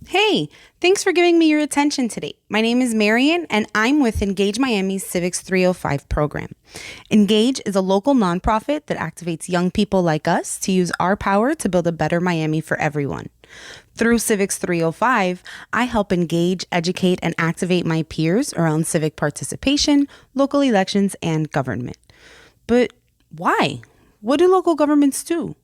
Hey, thanks for giving me your attention today. My name is Marian, and I'm with Engage Miami's Civics 305 program. Engage is a local nonprofit that activates young people like us to use our power to build a better Miami for everyone. Through Civics 305, I help engage, educate, and activate my peers around civic participation, local elections, and government. But why? What do local governments do?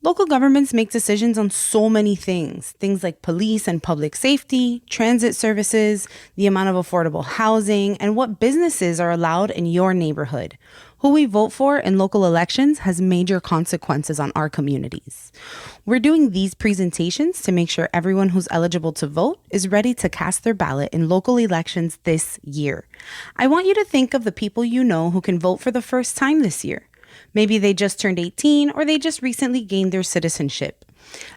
Local governments make decisions on so many things, things like police and public safety, transit services, the amount of affordable housing, and what businesses are allowed in your neighborhood. Who we vote for in local elections has major consequences on our communities. We're doing these presentations to make sure everyone who's eligible to vote is ready to cast their ballot in local elections this year. I want you to think of the people you know who can vote for the first time this year. Maybe they just turned 18 or they just recently gained their citizenship.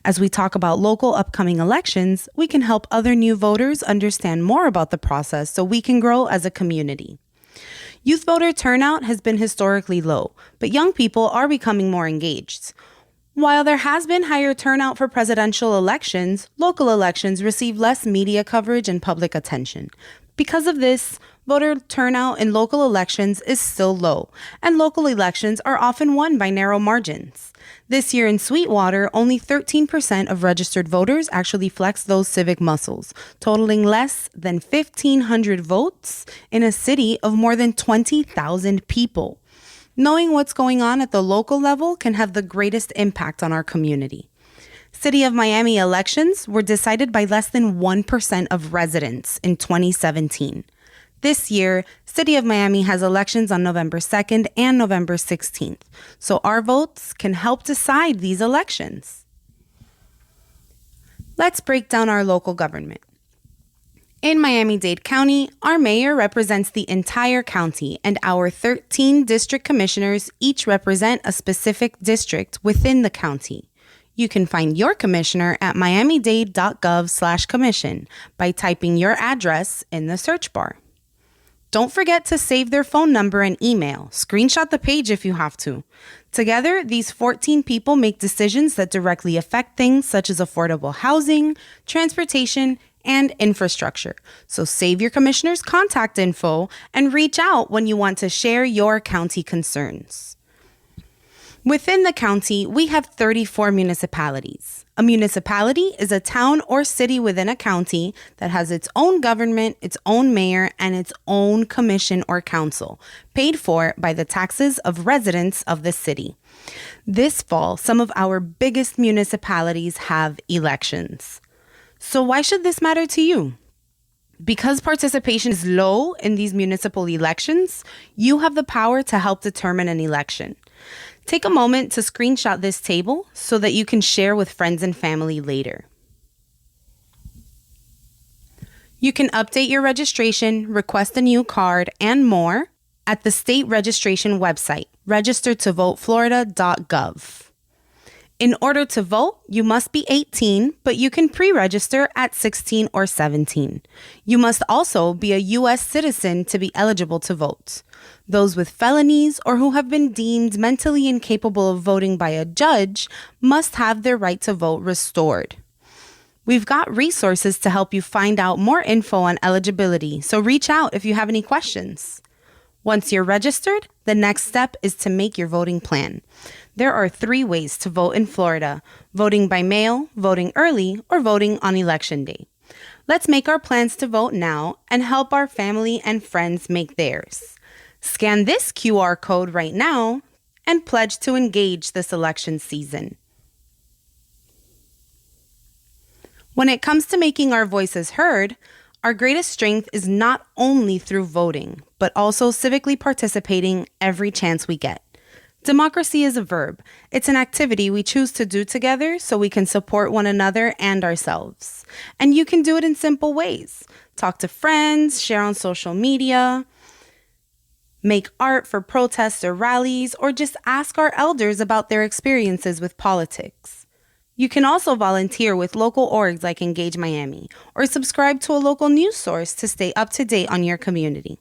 As we talk about local upcoming elections, we can help other new voters understand more about the process so we can grow as a community. Youth voter turnout has been historically low, but young people are becoming more engaged. While there has been higher turnout for presidential elections, local elections receive less media coverage and public attention. Because of this, voter turnout in local elections is still low, and local elections are often won by narrow margins. This year in Sweetwater, only 13% of registered voters actually flexed those civic muscles, totaling less than 1,500 votes in a city of more than 20,000 people. Knowing what's going on at the local level can have the greatest impact on our community. City of Miami elections were decided by less than 1% of residents in 2017. This year, City of Miami has elections on November 2nd and November 16th, so our votes can help decide these elections. Let's break down our local government. In Miami-Dade County, our mayor represents the entire county, and our 13 district commissioners each represent a specific district within the county. You can find your commissioner at miamidade.gov/commission by typing your address in the search bar. Don't forget to save their phone number and email. Screenshot the page if you have to. Together, these 14 people make decisions that directly affect things such as affordable housing, transportation, and infrastructure. So save your commissioner's contact info and reach out when you want to share your county concerns. Within the county, we have 34 municipalities. A municipality is a town or city within a county that has its own government, its own mayor, and its own commission or council, paid for by the taxes of residents of the city. This fall, some of our biggest municipalities have elections. So why should this matter to you? Because participation is low in these municipal elections, you have the power to help determine an election. Take a moment to screenshot this table so that you can share with friends and family later. You can update your registration, request a new card, and more at the state registration website, registertovoteflorida.gov. In order to vote, you must be 18, but you can pre-register at 16 or 17. You must also be a U.S. citizen to be eligible to vote. Those with felonies or who have been deemed mentally incapable of voting by a judge must have their right to vote restored. We've got resources to help you find out more info on eligibility, so reach out if you have any questions. Once you're registered, the next step is to make your voting plan. There are 3 ways to vote in Florida: voting by mail, voting early, or voting on election day. Let's make our plans to vote now and help our family and friends make theirs. Scan this QR code right now and pledge to engage this election season. When it comes to making our voices heard, our greatest strength is not only through voting, but also civically participating every chance we get. Democracy is a verb. It's an activity we choose to do together so we can support one another and ourselves. And you can do it in simple ways. Talk to friends, share on social media, make art for protests or rallies, or just ask our elders about their experiences with politics. You can also volunteer with local orgs like Engage Miami, or subscribe to a local news source to stay up to date on your community.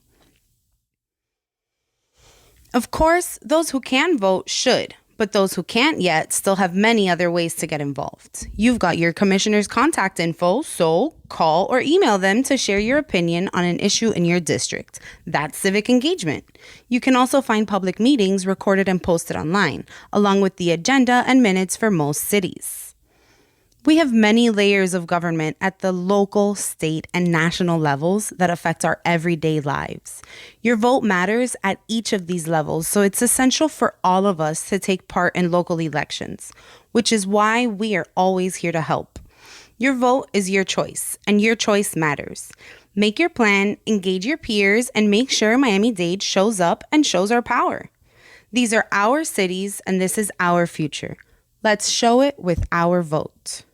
Of course, those who can vote should, But those who can't yet still have many other ways to get involved. You've got your commissioner's contact info, so call or email them to share your opinion on an issue in your district. That's civic engagement. You can also find public meetings recorded and posted online, along with the agenda and minutes for most cities. We have many layers of government at the local, state, and national levels that affect our everyday lives. Your vote matters at each of these levels, so it's essential for all of us to take part in local elections, which is why we are always here to help. Your vote is your choice, and your choice matters. Make your plan, engage your peers, and make sure Miami-Dade shows up and shows our power. These are our cities, and this is our future. Let's show it with our vote.